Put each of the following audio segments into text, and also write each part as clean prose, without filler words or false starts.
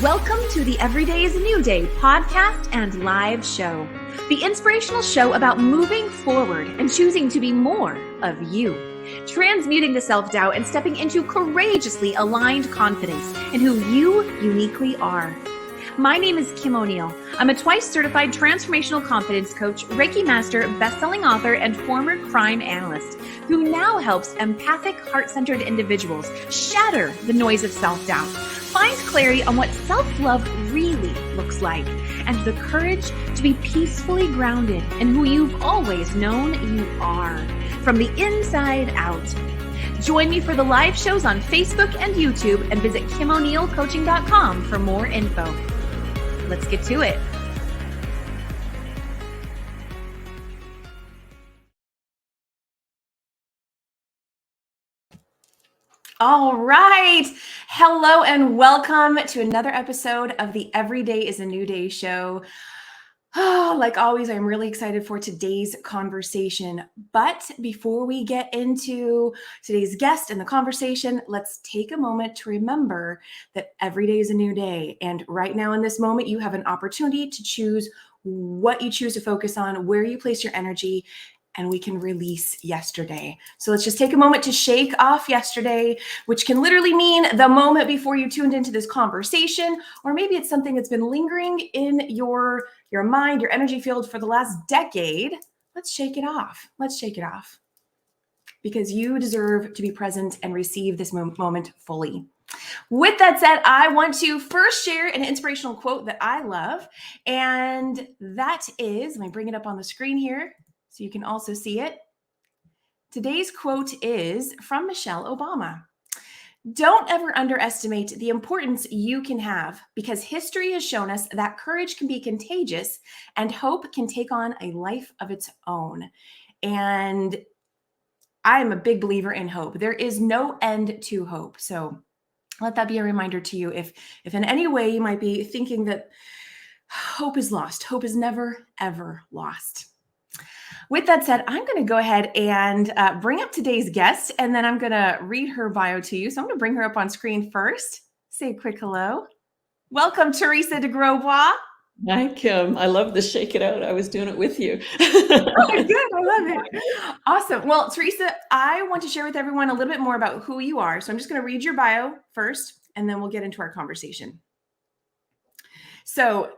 Welcome to the Every Day is a New Day podcast and live show, the inspirational show about moving forward and choosing to be more of you, transmuting the self-doubt and stepping into courageously aligned confidence in who you uniquely are. My name is Kim O'Neill. I'm a twice certified transformational confidence coach, Reiki master, best-selling author, and former crime analyst who now helps empathic, heart-centered individuals shatter the noise of self-doubt, find clarity on what self-love really looks like, and the courage to be peacefully grounded in who you've always known you are, from the inside out. Join me for the live shows on Facebook and YouTube, and visit KimO'NeillCoaching.com for more info. Let's get to it. All right. Hello and welcome to another episode of the Every Day is a New Day show. Oh, like always, I'm really excited for today's conversation. But before we get into today's guest and the conversation, let's take a moment to remember that every day is a new day. And right now in this moment, you have an opportunity to choose what you choose to focus on, where you place your energy, and we can release yesterday. So let's just take a moment to shake off yesterday, which can literally mean the moment before you tuned into this conversation, or maybe it's something that's been lingering in your mind, your energy field for the last decade. Let's shake it off. Let's shake it off. Because you deserve to be present and receive this moment fully. With that said, I want to first share an inspirational quote that I love. And that is, let me bring it up on the screen here so you can also see it. Today's quote is from Michelle Obama. Don't ever underestimate the importance you can have, because history has shown us that courage can be contagious and hope can take on a life of its own. And I'm a big believer in hope. There is no end to hope. So let that be a reminder to you. If in any way you might be thinking that hope is lost, hope is never, ever lost. With that said, I'm going to go ahead and bring up today's guest, and then I'm going to read her bio to you. So I'm going to bring her up on screen first. Say a quick hello. Welcome, Teresa de Grosbois. Hi, Kim. I love the shake it out. I was doing it with you. Oh, good. I love it. Awesome. Well, Teresa, I want to share with everyone a little bit more about who you are. So I'm just going to read your bio first, and then we'll get into our conversation. So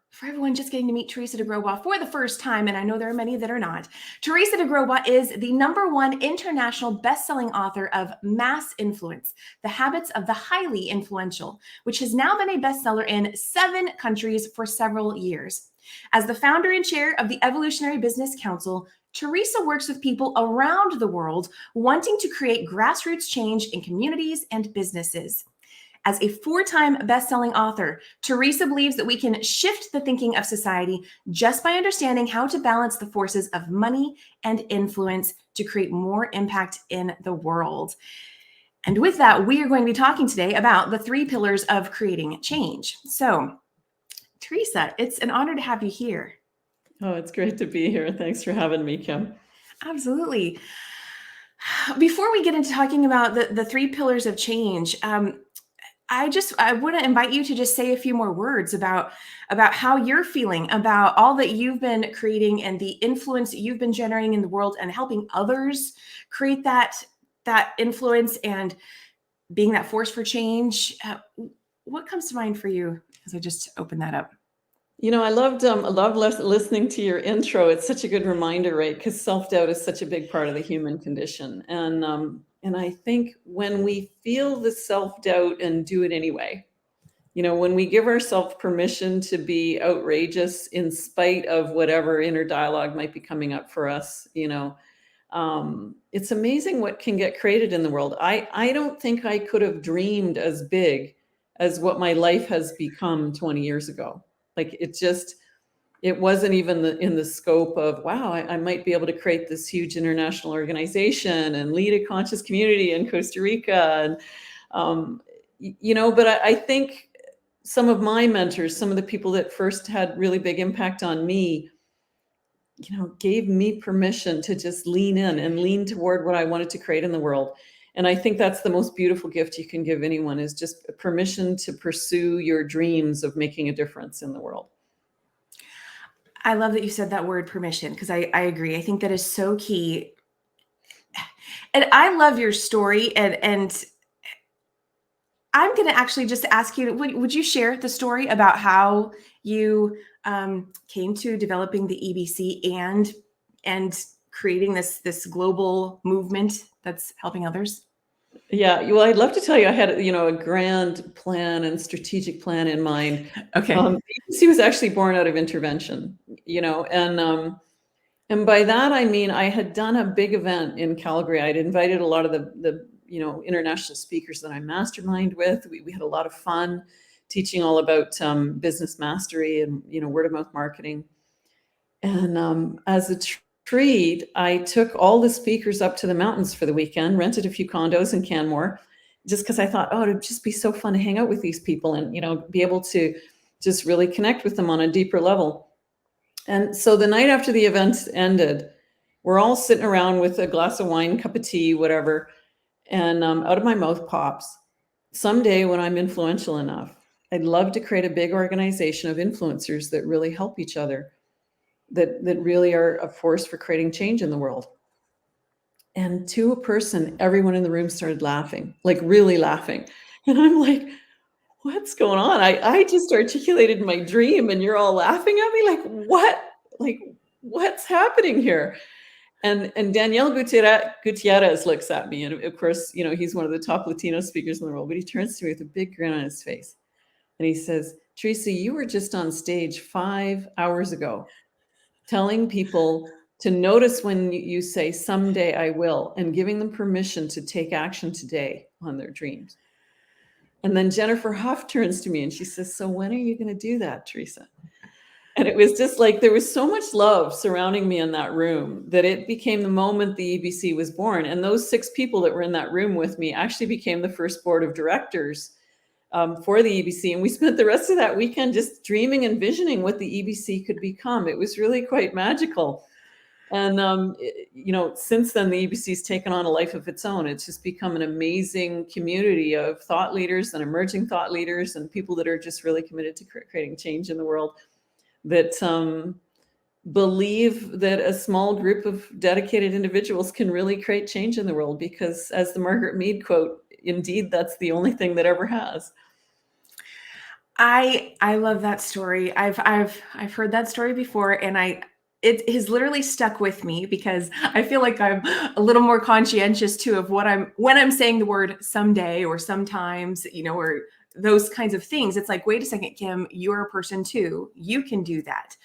for everyone just getting to meet Teresa de Grosbois for the first time, and I know there are many that are not, Teresa de Grosbois is the #1 international best-selling author of Mass Influence, The Habits of the Highly Influential, which has now been a bestseller in 7 countries for several years. As the founder and chair of the Evolutionary Business Council, Teresa works with people around the world wanting to create grassroots change in communities and businesses. As a 4-time best-selling author, Teresa believes that we can shift the thinking of society just by understanding how to balance the forces of money and influence to create more impact in the world. And with that, we are going to be talking today about the 3 pillars of creating change. So, Teresa, it's an honor to have you here. Oh, it's great to be here. Thanks for having me, Kim. Absolutely. Before we get into talking about the 3 pillars of change, I want to invite you to just say a few more words about how you're feeling about all that you've been creating and the influence that you've been generating in the world and helping others create that influence and being that force for change. What comes to mind for you as I just open that up? You know, I loved listening to your intro. It's such a good reminder, right? Because self-doubt is such a big part of the human condition. And I think when we feel the self-doubt and do it anyway, you know, when we give ourselves permission to be outrageous in spite of whatever inner dialogue might be coming up for us, you know, it's amazing what can get created in the world. I don't think I could have dreamed as big as what my life has become 20 years ago. Like it wasn't even in the scope of, wow, I might be able to create this huge international organization and lead a conscious community in Costa Rica. And, you know, but I think some of my mentors, some of the people that first had really big impact on me, you know, gave me permission to just lean in and lean toward what I wanted to create in the world. And I think that's the most beautiful gift you can give anyone, is just permission to pursue your dreams of making a difference in the world. I love that you said that word, permission, because I agree. I think that is so key. And I love your story. And I'm going to actually just ask you, would you share the story about how you came to developing the EBC and creating this global movement that's helping others? Yeah, well, I'd love to tell you I had, a grand plan and strategic plan in mind. Okay. EBC was actually born out of intervention, and by that I mean I had done a big event in Calgary. I'd invited a lot of the international speakers that I mastermind with. We had a lot of fun teaching all about business mastery and word of mouth marketing. And as a treat, I took all the speakers up to the mountains for the weekend, rented a few condos in Canmore, just because I thought, oh, it'd just be so fun to hang out with these people and be able to just really connect with them on a deeper level. And so the night after the event ended, we're all sitting around with a glass of wine, cup of tea, whatever, and out of my mouth pops, someday when I'm influential enough, I'd love to create a big organization of influencers that really help each other, that really are a force for creating change in the world. And to a person, everyone in the room started laughing, like really laughing. And I'm like, what's going on? I just articulated my dream and you're all laughing at me. Like, what? Like, what's happening here? And Daniel Gutierrez looks at me. And of course, he's one of the top Latino speakers in the world, but he turns to me with a big grin on his face. And he says, Teresa, you were just on stage 5 hours ago telling people to notice when you say someday I will, and giving them permission to take action today on their dreams. And then Jennifer Huff turns to me and she says, so when are you going to do that, Teresa? And it was just like, there was so much love surrounding me in that room that it became the moment the EBC was born. And those 6 people that were in that room with me actually became the first board of directors for the EBC. And we spent the rest of that weekend just dreaming and visioning what the EBC could become. It was really quite magical. And, since then, the EBC's taken on a life of its own. It's just become an amazing community of thought leaders and emerging thought leaders and people that are just really committed to creating change in the world, that believe that a small group of dedicated individuals can really create change in the world, because as the Margaret Mead quote, indeed, that's the only thing that ever has. I love that story. I've heard that story before, and it has literally stuck with me, because I feel like I'm a little more conscientious too of when I'm saying the word someday or sometimes, or those kinds of things. It's like, wait a second, Kim, you're a person too. You can do that.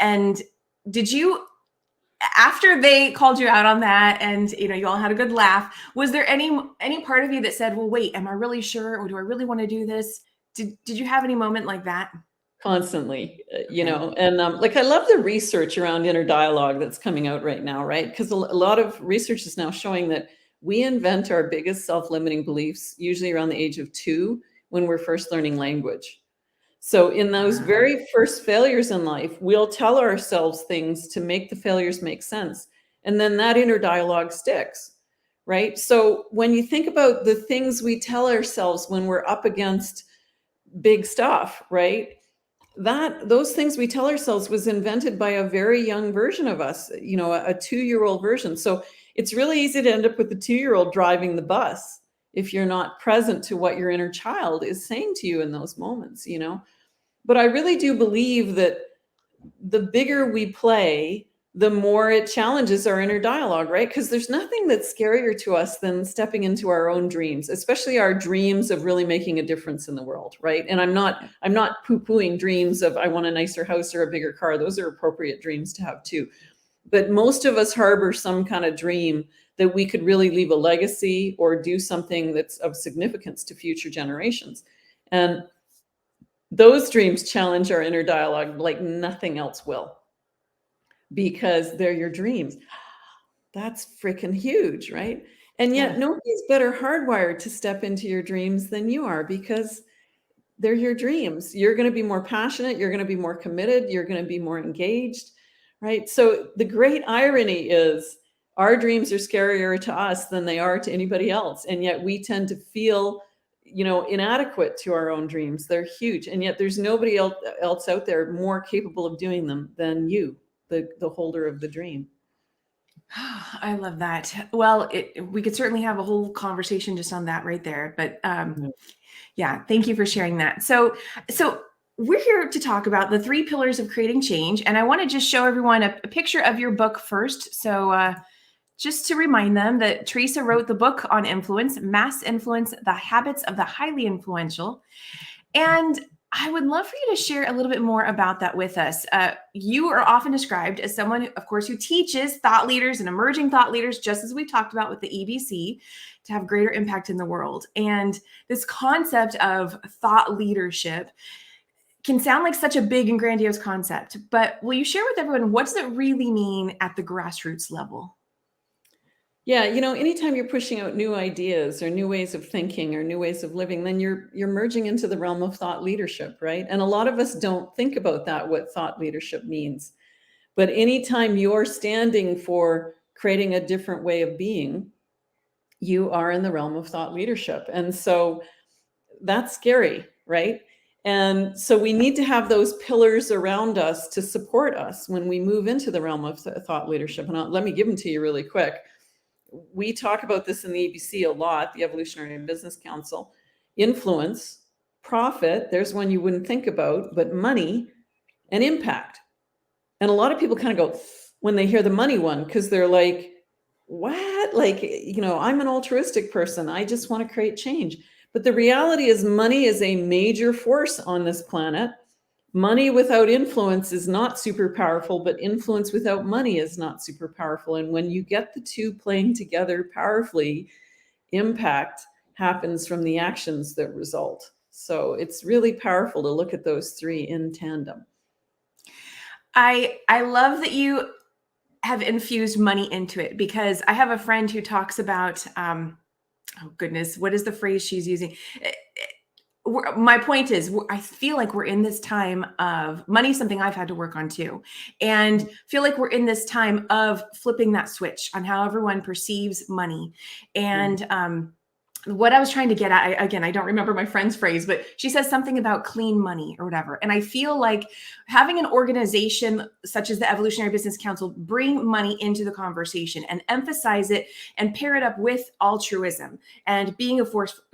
And did you, after they called you out on that and, you all had a good laugh, was there any part of you that said, well, wait, am I really sure? Or do I really want to do this? Did you have any moment like that? Constantly, and like, I love the research around inner dialogue that's coming out right now, right? Because a lot of research is now showing that we invent our biggest self-limiting beliefs usually around the age of 2, when we're first learning language. So in those very first failures in life, we'll tell ourselves things to make the failures make sense. And then that inner dialogue sticks, right? So when you think about the things we tell ourselves when we're up against big stuff, right? Those things we tell ourselves was invented by a very young version of us, a 2-year-old version. So it's really easy to end up with the 2-year-old driving the bus if you're not present to what your inner child is saying to you in those moments, But I really do believe that the bigger we play, the more it challenges our inner dialogue, right? Because there's nothing that's scarier to us than stepping into our own dreams, especially our dreams of really making a difference in the world, right? And I'm not poo-pooing dreams of I want a nicer house or a bigger car. Those are appropriate dreams to have too. But most of us harbor some kind of dream that we could really leave a legacy or do something that's of significance to future generations. And those dreams challenge our inner dialogue like nothing else will, because they're your dreams. That's freaking huge, right? And yet nobody's better hardwired to step into your dreams than you are, because they're your dreams. You're going to be more passionate. You're going to be more committed. You're going to be more engaged, right? So the great irony is Our dreams are scarier to us than they are to anybody else. And yet we tend to feel, inadequate to our own dreams. They're huge. And yet there's nobody else out there more capable of doing them than you, the holder of the dream. I love that. Well, we could certainly have a whole conversation just on that right there. But yeah, thank you for sharing that. So we're here to talk about the 3 pillars of creating change. And I want to just show everyone a picture of your book first. So just to remind them that Teresa wrote the book on influence, Mass Influence, The Habits of the Highly Influential. And I would love for you to share a little bit more about that with us. You are often described as someone, of course, who teaches thought leaders and emerging thought leaders, just as we talked about with the EBC, to have greater impact in the world. And this concept of thought leadership can sound like such a big and grandiose concept, but will you share with everyone, what does it really mean at the grassroots level? Yeah, anytime you're pushing out new ideas or new ways of thinking or new ways of living, then you're merging into the realm of thought leadership, right? And a lot of us don't think about that, what thought leadership means. But anytime you're standing for creating a different way of being, you are in the realm of thought leadership. And so that's scary, right? And so we need to have those pillars around us to support us when we move into the realm of thought leadership. And let me give them to you really quick. We talk about this in the EBC a lot, the Evolutionary Business Council. Influence, profit, there's one you wouldn't think about, but money and impact. And a lot of people kind of go when they hear the money one, because they're like, what? Like, I'm an altruistic person. I just want to create change. But the reality is money is a major force on this planet. Money without influence is not super powerful, but influence without money is not super powerful. And when you get the two playing together powerfully, impact happens from the actions that result. So it's really powerful to look at those 3 in tandem. I love that you have infused money into it, because I have a friend who talks about, oh goodness, what is the phrase she's using? My point is, I feel like we're in this time of money, something I've had to work on too, and feel like we're in this time of flipping that switch on how everyone perceives money. And what I was trying to get at, again, I don't remember my friend's phrase, but she says something about clean money or whatever. And I feel like having an organization such as the Evolutionary Business Council bring money into the conversation and emphasize it and pair it up with altruism and being a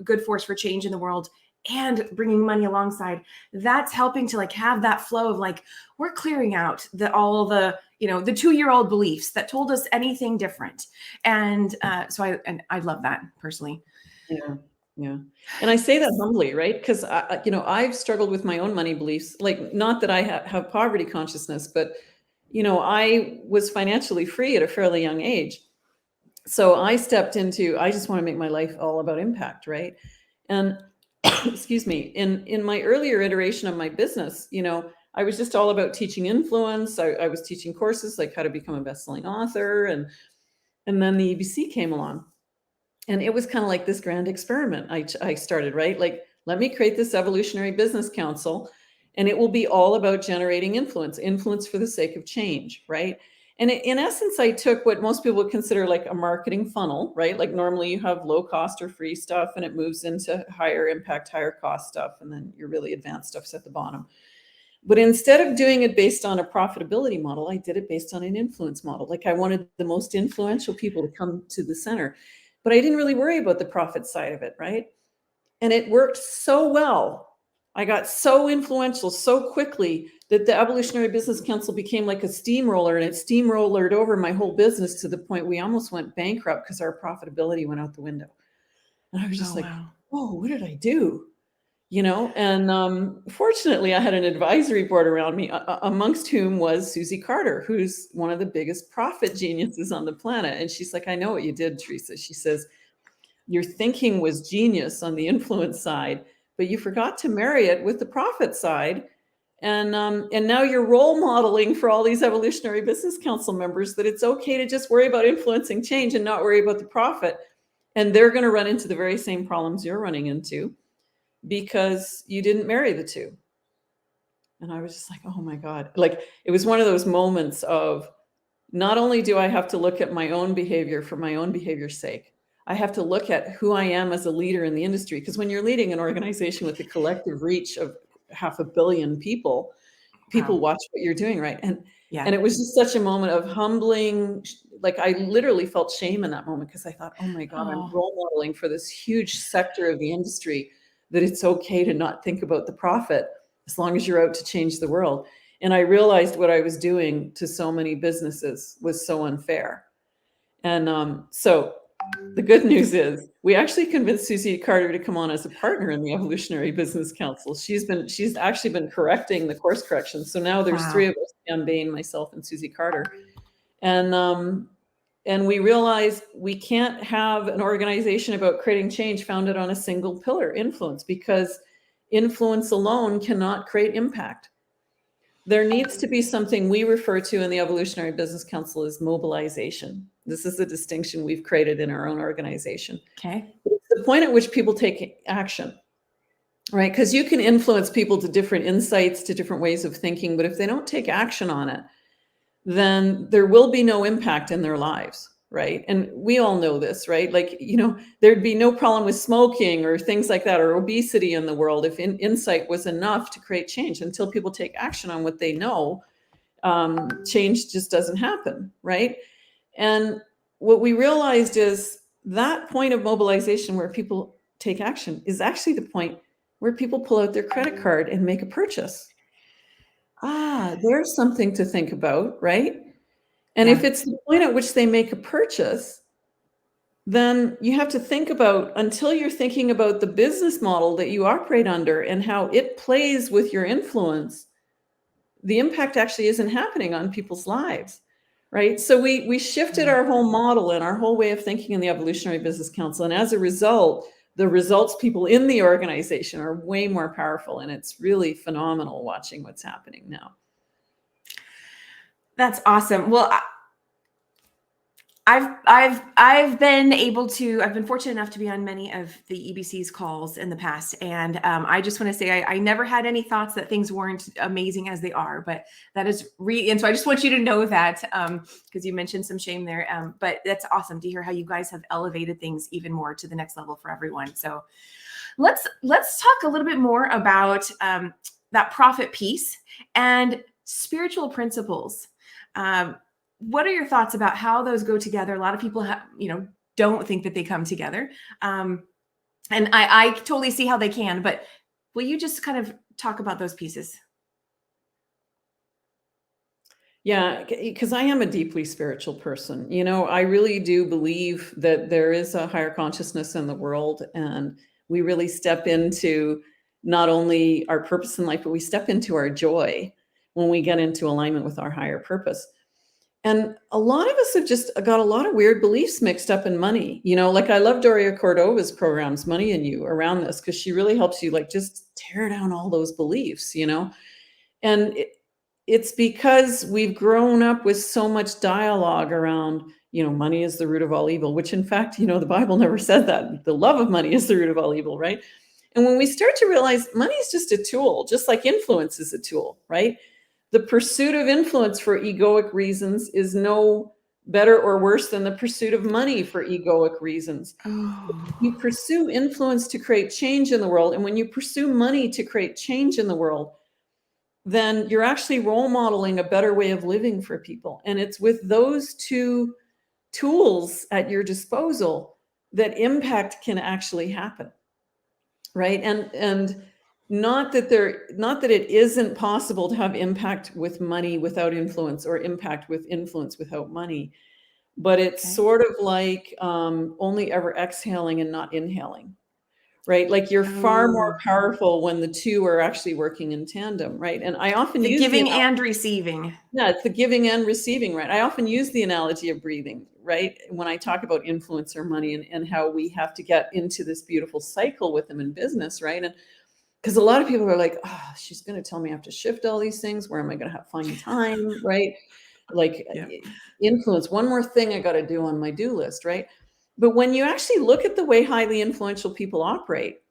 good force for change in the world and bringing money alongside, that's helping to have that flow of we're clearing out all the the 2-year-old beliefs that told us anything different. And so I love that personally. Yeah. And I say that humbly, right? Because I've struggled with my own money beliefs. Not that I have poverty consciousness, but I was financially free at a fairly young age. So I stepped into, I just want to make my life all about impact, right? And excuse me, in my earlier iteration of my business, I was just all about teaching influence. I was teaching courses like how to become a best-selling author, and then the EBC came along. And it was kind of like this grand experiment I started, right? Let me create this Evolutionary Business Council, and it will be all about generating influence for the sake of change, right? And in essence, I took what most people would consider like a marketing funnel, right? Like normally you have low cost or free stuff, and it moves into higher impact, higher cost stuff, and then your really advanced stuff's at the bottom. But instead of doing it based on a profitability model, I did it based on an influence model. I wanted the most influential people to come to the center. But I didn't really worry about the profit side of it, right? And it worked so well. I got so influential so quickly that the Evolutionary Business Council became like a steamroller, and it steamrollered over my whole business to the point we almost went bankrupt because our profitability went out the window. And I was just wow. Oh, what did I do? And fortunately I had an advisory board around me, amongst whom was Susie Carter, who's one of the biggest profit geniuses on the planet. And she's like, I know what you did, Teresa. She says, your thinking was genius on the influence side, but you forgot to marry it with the profit side. And now you're role modeling for all these Evolutionary Business Council members that it's okay to just worry about influencing change and not worry about the profit. And they're going to run into the very same problems you're running into, because you didn't marry the two. And I was just like, oh my God. It was one of those moments of not only do I have to look at my own behavior for my own behavior's sake, I have to look at who I am as a leader in the industry. Because when you're leading an organization with a collective reach of 500 million people, people Wow. watch what you're doing, right? Yeah. And it was just such a moment of humbling, like I literally felt shame in that moment because I thought, oh my God, I'm Oh, role modeling for this huge sector of the industry that it's okay to not think about the profit as long as you're out to change the world. And I realized what I was doing to so many businesses was so unfair. And so the good news is we actually convinced Susie Carter to come on as a partner in the Evolutionary Business Council. She's actually been correcting the course corrections. So now there's three wow. of us, Pam Bain, myself, and Susie Carter. And we realized we can't have an organization about creating change founded on a single pillar, influence, because influence alone cannot create impact. There needs to be something we refer to in the Evolutionary Business Council as mobilization. This is a distinction we've created in our own organization. Okay. It's the point at which people take action, right? Because you can influence people to different insights, to different ways of thinking, but if they don't take action on it, then there will be no impact in their lives, right? And we all know this, right? Like, there'd be no problem with smoking or things like that, or obesity in the world if insight was enough to create change. Until people take action on what they know, change just doesn't happen, right? And what we realized is that point of mobilization where people take action is actually the point where people pull out their credit card and make a purchase. There's something to think about, right? And if Yeah. it's the point at which they make a purchase, then you have to think about, until you're thinking about the business model that you operate under and how it plays with your influence, the impact actually isn't happening on people's lives, right? So we shifted Yeah. our whole model and our whole way of thinking in the Evolutionary Business Council. And as a result, the results people in the organization are way more powerful. And it's really phenomenal watching what's happening now. That's awesome. Well, I've been fortunate enough to be on many of the EBC's calls in the past, and I just want to say I never had any thoughts that things weren't amazing as they are, but that is and so I just want you to know that because you mentioned some shame there, but that's awesome to hear how you guys have elevated things even more to the next level for everyone. So let's talk a little bit more about that profit piece and spiritual principles. What are your thoughts about how those go together? A lot of people don't think that they come together. And I totally see how they can, but will you just kind of talk about those pieces? Yeah, because I am a deeply spiritual person. I really do believe that there is a higher consciousness in the world, and we really step into not only our purpose in life, but we step into our joy when we get into alignment with our higher purpose. And a lot of us have just got a lot of weird beliefs mixed up in money. Like I love Doria Cordova's programs, Money and You, around this, because she really helps you like just tear down all those beliefs, And it's because we've grown up with so much dialogue around, money is the root of all evil, which in fact, the Bible never said that. The love of money is the root of all evil, right? And when we start to realize money is just a tool, just like influence is a tool, right? The pursuit of influence for egoic reasons is no better or worse than the pursuit of money for egoic reasons. Oh, You pursue influence to create change in the world, and when you pursue money to create change in the world, then you're actually role modeling a better way of living for people. And it's with those two tools at your disposal that impact can actually happen, right? And not that it isn't possible to have impact with money without influence, or impact with influence without money, but it's okay. sort of like only ever exhaling and not inhaling, right? Like you're far more Oh, powerful when the two are actually working in tandem, right? And I often the use giving and receiving. yeah, it's the giving and receiving, right? I often use the analogy of breathing, right? When I talk about influence or money, and how we have to get into this beautiful cycle with them in business, right? And because a lot of people are like, oh, she's going to tell me I have to shift all these things. Where am I going to find time, right? Like Yeah. influence, one more thing I got to do on my do list, right? But when you actually look at the way highly influential people operate,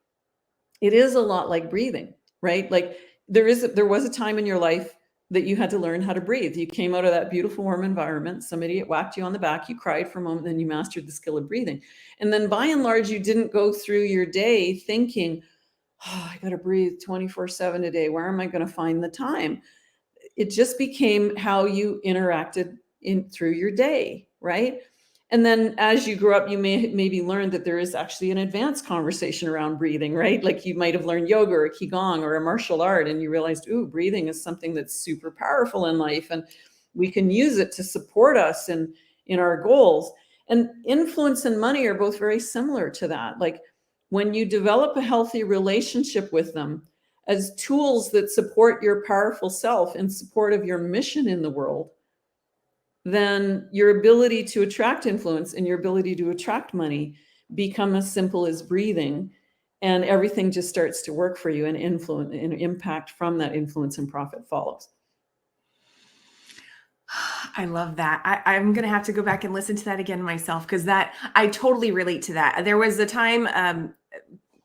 it is a lot like breathing, right? Like there was a time in your life that you had to learn how to breathe. You came out of that beautiful warm environment, somebody whacked you on the back, you cried for a moment, then you mastered the skill of breathing. And then by and large, you didn't go through your day thinking, oh, I got to breathe 24/7 today. Where am I going to find the time? It just became how you interacted through your day, right? And then as you grew up, you maybe learned that there is actually an advanced conversation around breathing, right? Like you might have learned yoga or qigong or a martial art, and you realized, ooh, breathing is something that's super powerful in life, and we can use it to support us in our goals. And influence and money are both very similar to that. Like when you develop a healthy relationship with them as tools that support your powerful self in support of your mission in the world, then your ability to attract influence and your ability to attract money become as simple as breathing, and everything just starts to work for you, and influence and impact from that influence and profit follows. I love that. I'm going to have to go back and listen to that again myself, because that I totally relate to that. There was a time,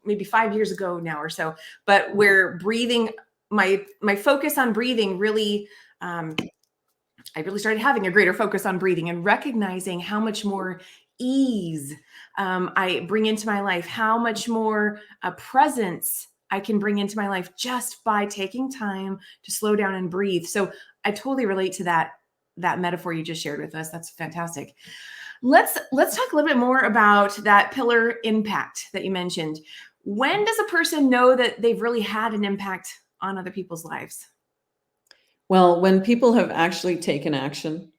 maybe 5 years ago now or so, but where breathing, my focus on breathing really, I really started having a greater focus on breathing and recognizing how much more ease I bring into my life, how much more presence I can bring into my life just by taking time to slow down and breathe. So I totally relate to that metaphor you just shared with us. That's fantastic. Let's talk a little bit more about that pillar impact that you mentioned. When does a person know that they've really had an impact on other people's lives? Well, when people have actually taken action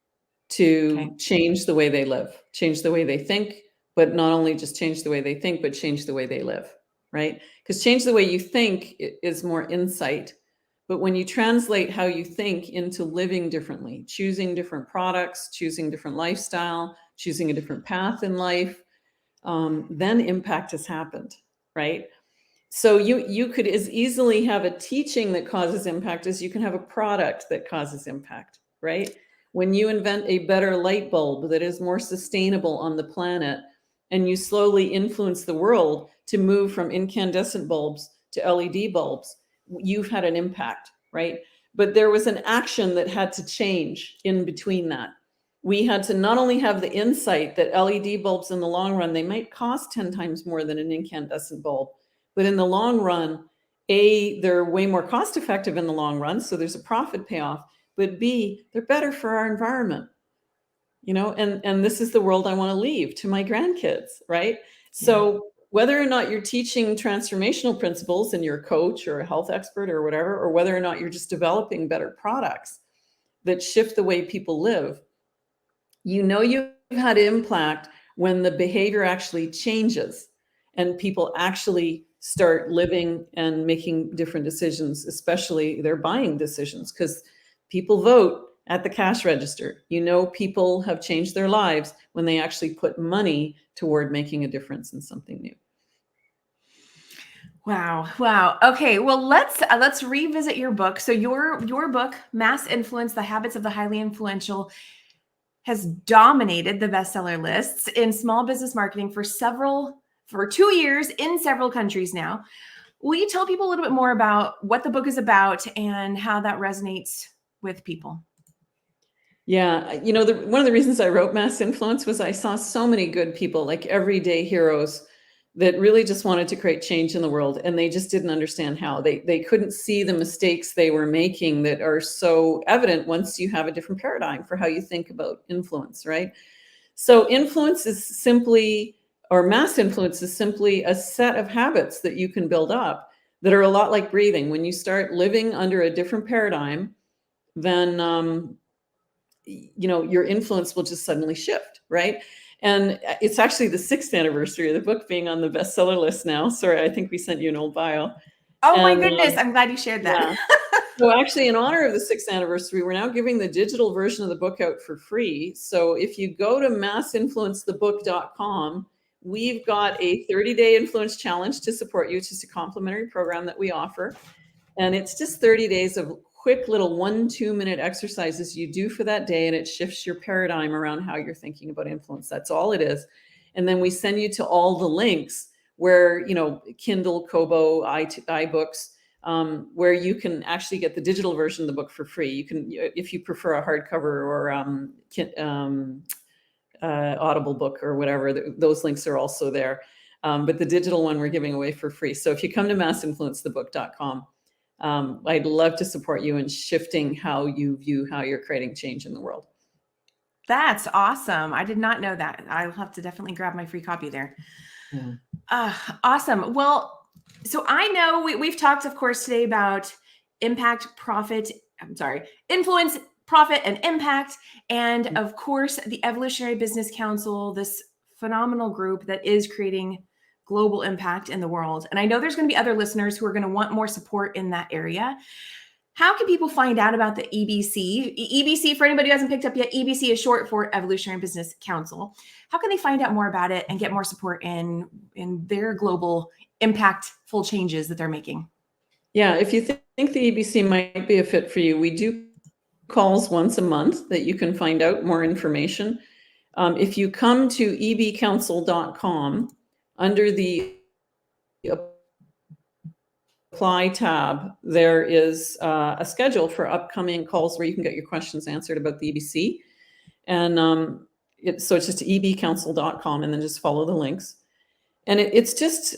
Okay. to change the way they live, change the way they think, but not only just change the way they think, but change the way they live, right? Because change the way you think is more insight. But when you translate how you think into living differently, choosing different products, choosing different lifestyle, choosing a different path in life, then impact has happened, right? So you could as easily have a teaching that causes impact as you can have a product that causes impact, right? When you invent a better light bulb that is more sustainable on the planet, and you slowly influence the world to move from incandescent bulbs to LED bulbs, you've had an impact, right? But there was an action that had to change in between that. We had to not only have the insight that LED bulbs in the long run, they might cost 10 times more than an incandescent bulb, but in the long run, A, they're way more cost effective in the long run, so there's a profit payoff, but B, they're better for our environment. And this is the world I want to leave to my grandkids, right? Yeah. So whether or not you're teaching transformational principles and you're a coach or a health expert or whatever, or whether or not you're just developing better products that shift the way people live, you've had impact when the behavior actually changes and people actually start living and making different decisions, especially their buying decisions, because people vote at the cash register. People have changed their lives when they actually put money toward making a difference in something new. Wow. Okay, well let's revisit your book. So your book, Mass Influence: The Habits of the Highly Influential, has dominated the bestseller lists in small business marketing for 2 years in several countries now. Will you tell people a little bit more about what the book is about and how that resonates with people? Yeah, one of the reasons I wrote Mass Influence was I saw so many good people, like everyday heroes, that really just wanted to create change in the world, and they just didn't understand how. They couldn't see the mistakes they were making that are so evident once you have a different paradigm for how you think about influence, right? So mass influence is simply a set of habits that you can build up that are a lot like breathing. When you start living under a different paradigm, then your influence will just suddenly shift, right? And it's actually the 6th anniversary of the book being on the bestseller list now. Sorry, I think we sent you an old bio. Oh my And goodness, I'm glad you shared that. yeah. So actually, in honor of the 6th anniversary, we're now giving the digital version of the book out for free. So if you go to massinfluencethebook.com, we've got a 30-day influence challenge to support you. It's just a complimentary program that we offer. And it's just 30 days of quick little 1-2 minute exercises you do for that day. And it shifts your paradigm around how you're thinking about influence. That's all it is. And then we send you to all the links where, Kindle, Kobo, iBooks, where you can actually get the digital version of the book for free. You can, if you prefer a hardcover or Audible book or whatever, those links are also there. But the digital one we're giving away for free. So if you come to massinfluencethebook.com, I'd love to support you in shifting how you view how you're creating change in the world. That's awesome. I did not know that. I'll have to definitely grab my free copy there. Yeah. Awesome. Well, so I know we've talked, of course, today about influence, profit, and impact. And of course, the Evolutionary Business Council, this phenomenal group that is creating global impact in the world. And I know there's going to be other listeners who are going to want more support in that area. How can people find out about the EBC? EBC, for anybody who hasn't picked up yet, EBC is short for Evolutionary Business Council. How can they find out more about it and get more support in their global impactful changes that they're making? Yeah, if you think the EBC might be a fit for you, we do calls once a month that you can find out more information. If you come to ebcouncil.com, under the Apply tab, there is a schedule for upcoming calls where you can get your questions answered about the EBC. And so it's just ebcouncil.com, and then just follow the links. And it's just,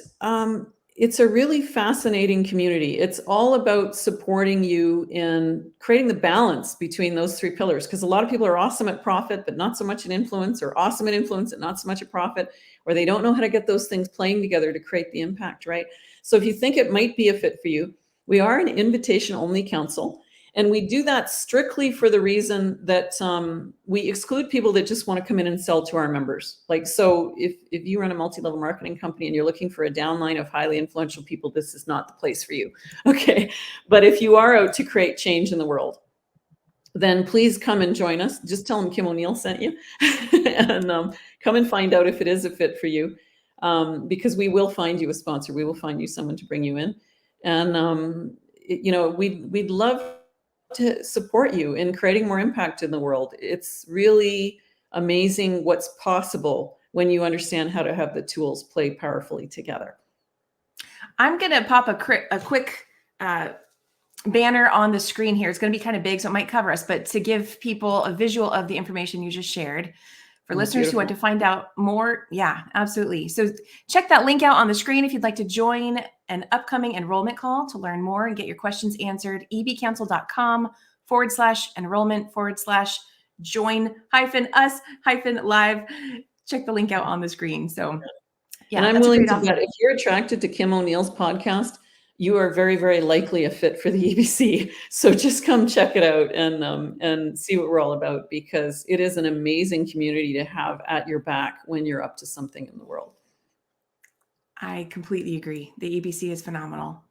it's a really fascinating community. It's all about supporting you in creating the balance between those three pillars. Because a lot of people are awesome at profit, but not so much at influence, or awesome at influence and not so much at profit, or they don't know how to get those things playing together to create the impact, right? So if you think it might be a fit for you, we are an invitation-only council. And we do that strictly for the reason that we exclude people that just want to come in and sell to our members. Like, so if you run a multi-level marketing company and you're looking for a downline of highly influential people, this is not the place for you. Okay. But if you are out to create change in the world, then please come and join us. Just tell them Kim O'Neill sent you and come and find out if it is a fit for you, because we will find you a sponsor. We will find you someone to bring you in. And, we'd love to support you in creating more impact in the world. It's really amazing what's possible when you understand how to have the tools play powerfully together. I'm going to pop a quick banner on the screen here. It's going to be kind of big, so it might cover us, but to give people a visual of the information you just shared. For listeners who want to find out more, yeah, absolutely. So check that link out on the screen if you'd like to join an upcoming enrollment call to learn more and get your questions answered. ebcouncil.com/enrollment/join-us-live. Check the link out on the screen. So yeah, and I'm willing to bet if you're attracted to Kim O'Neill's podcast, you are very, very likely a fit for the EBC. So just come check it out and see what we're all about, because it is an amazing community to have at your back when you're up to something in the world. I completely agree. The EBC is phenomenal.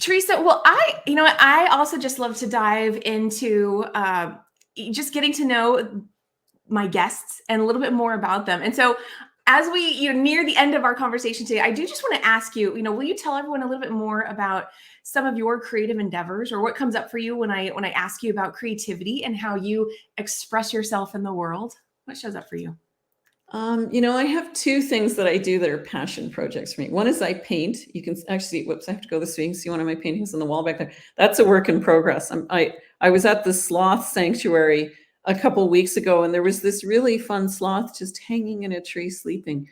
Teresa, well, I also just love to dive into just getting to know my guests and a little bit more about them. And so as we near the end of our conversation today, I do just want to ask you, will you tell everyone a little bit more about some of your creative endeavors, or what comes up for you when I ask you about creativity and how you express yourself in the world? What shows up for you? I have two things that I do that are passion projects for me. One is I paint. You can actually see, whoops, I have to go this way. You can see one of my paintings on the wall back there. That's a work in progress. I was at the sloth sanctuary a couple weeks ago, and there was this really fun sloth just hanging in a tree sleeping.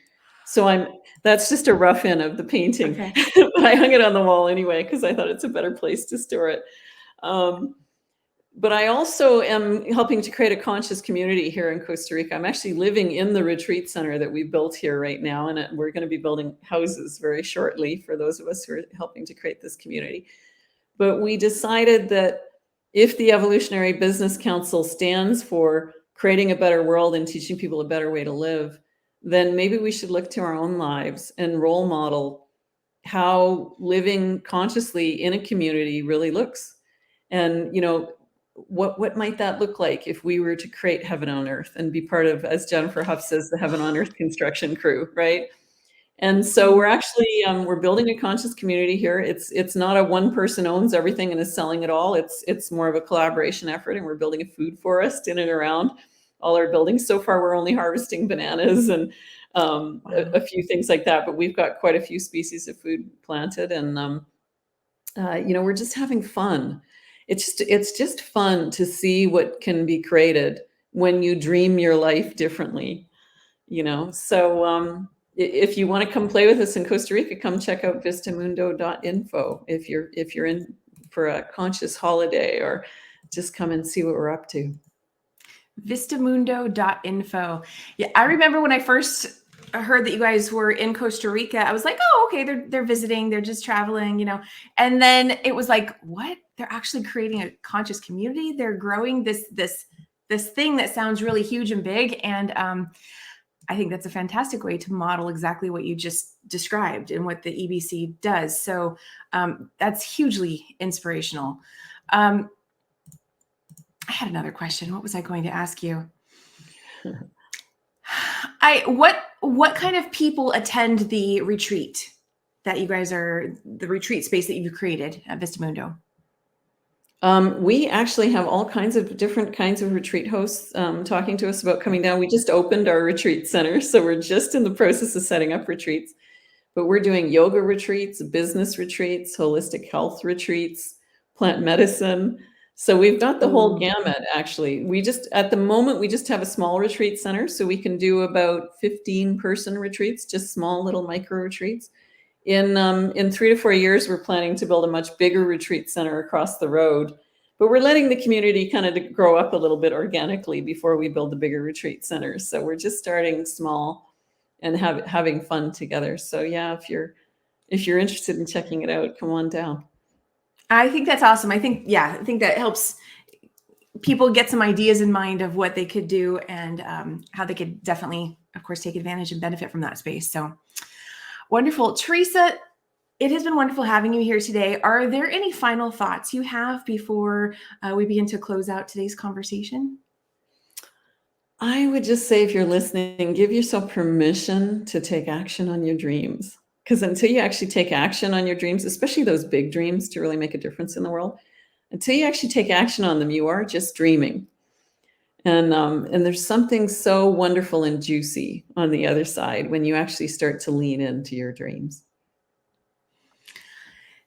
So that's just a rough in of the painting. Okay. But I hung it on the wall anyway, because I thought it's a better place to store it. But I also am helping to create a conscious community here in Costa Rica. I'm actually living in the retreat center that we built here right now, and we're going to be building houses very shortly for those of us who are helping to create this community. But we decided that if the Evolutionary Business Council stands for creating a better world and teaching people a better way to live, then maybe we should look to our own lives and role model how living consciously in a community really looks. And, what might that look like if we were to create heaven on earth and be part of, as Jennifer Huff says, the heaven on earth construction crew, right? And so we're actually, we're building a conscious community here. It's not a one person owns everything and is selling it all. It's more of a collaboration effort, and we're building a food forest in and around all our buildings. So far, we're only harvesting bananas and a few things like that, but we've got quite a few species of food planted. And we're just having fun. It's just fun to see what can be created when you dream your life differently. So if you want to come play with us in Costa Rica, come check out vistamundo.info if you're in for a conscious holiday, or just come and see what we're up to. Vistamundo.info. Yeah, I remember when I first heard that you guys were in Costa Rica, I was like, oh, okay, they're visiting, they're just traveling, And then it was like, what? They're actually creating a conscious community. They're growing this thing that sounds really huge and big. And I think that's a fantastic way to model exactly what you just described and what the EBC does. So that's hugely inspirational. I had another question. What was I going to ask you? What kind of people attend the retreat that you guys the retreat space that you've created at Vistamundo? We actually have all kinds of different kinds of retreat hosts talking to us about coming down. We just opened our retreat center, so we're just in the process of setting up retreats. But we're doing yoga retreats, business retreats, holistic health retreats, plant medicine. So we've got the whole gamut, actually. At the moment, we just have a small retreat center, so we can do about 15-person retreats, just small little micro retreats. In 3 to 4 years, we're planning to build a much bigger retreat center across the road. But we're letting the community kind of grow up a little bit organically before we build the bigger retreat centers. So we're just starting small and having fun together. So yeah, if you're interested in checking it out, come on down. I think that's awesome. I think that helps people get some ideas in mind of what they could do and how they could definitely, of course, take advantage and benefit from that space. So wonderful. Teresa, it has been wonderful having you here today. Are there any final thoughts you have before we begin to close out today's conversation? I would just say, if you're listening, give yourself permission to take action on your dreams. Because until you actually take action on your dreams, especially those big dreams to really make a difference in the world, until you actually take action on them, you are just dreaming. And there's something so wonderful and juicy on the other side when you actually start to lean into your dreams.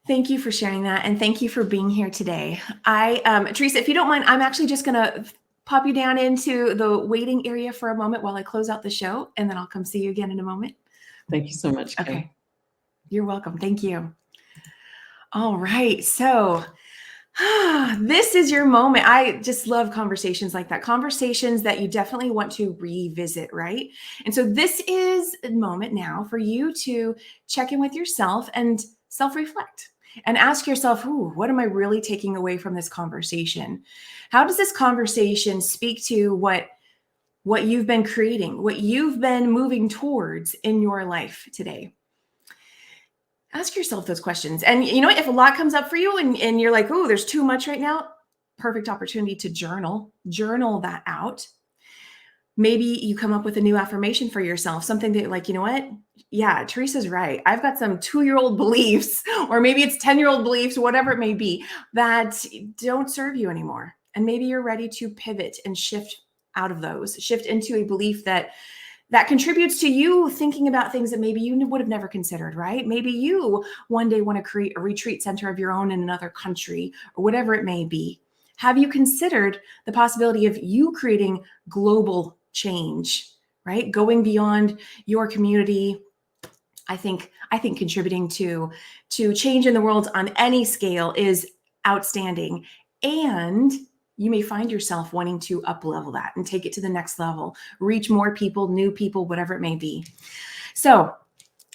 Thank you for sharing that. And thank you for being here today. Teresa, if you don't mind, I'm actually just going to pop you down into the waiting area for a moment while I close out the show, and then I'll come see you again in a moment. Thank you so much, Kim. Okay. You're welcome. Thank you. All right. So this is your moment. I just love conversations like that, conversations that you definitely want to revisit, right? And so this is a moment now for you to check in with yourself and self-reflect and ask yourself, what am I really taking away from this conversation? How does this conversation speak to what you've been creating, what you've been moving towards in your life today? Ask yourself those questions. And you know what? If a lot comes up for you and you're like, there's too much right now, perfect opportunity to journal that out. Maybe you come up with a new affirmation for yourself, something that like, you know what? Yeah, Teresa's right. I've got some 2-year-old beliefs, or maybe it's 10-year-old beliefs, whatever it may be, that don't serve you anymore. And maybe you're ready to pivot and shift out of those, shift into a belief that contributes to you thinking about things that maybe you would have never considered, right? Maybe you one day want to create a retreat center of your own in another country or whatever it may be. Have you considered the possibility of you creating global change, right? Going beyond your community. I think contributing to change in the world on any scale is outstanding. And you may find yourself wanting to up-level that and take it to the next level, reach more people, new people, whatever it may be. So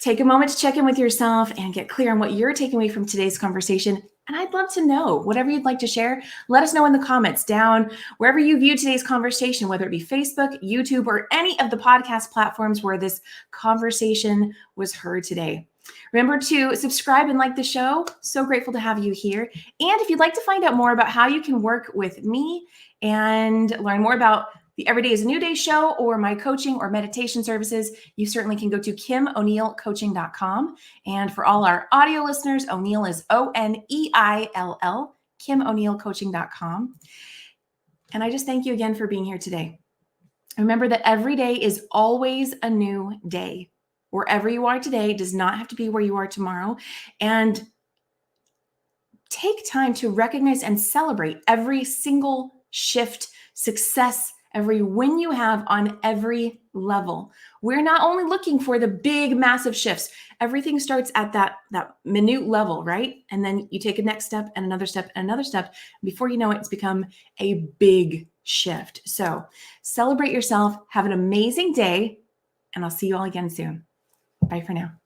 take a moment to check in with yourself and get clear on what you're taking away from today's conversation. And I'd love to know whatever you'd like to share. Let us know in the comments down wherever you view today's conversation, whether it be Facebook, YouTube, or any of the podcast platforms where this conversation was heard today. Remember to subscribe and like the show. So grateful to have you here. And if you'd like to find out more about how you can work with me and learn more about the Everyday is a New Day show or my coaching or meditation services, you certainly can go to KimO'NeillCoaching.com. And for all our audio listeners, O'Neill is O'Neill, KimO'NeillCoaching.com. And I just thank you again for being here today. Remember that every day is always a new day. Wherever you are today does not have to be where you are tomorrow. And take time to recognize and celebrate every single shift, success, every win you have on every level. We're not only looking for the big, massive shifts. Everything starts at that minute level, right? And then you take a next step and another step and another step. Before you know it, it's become a big shift. So celebrate yourself. Have an amazing day. And I'll see you all again soon. Bye for now.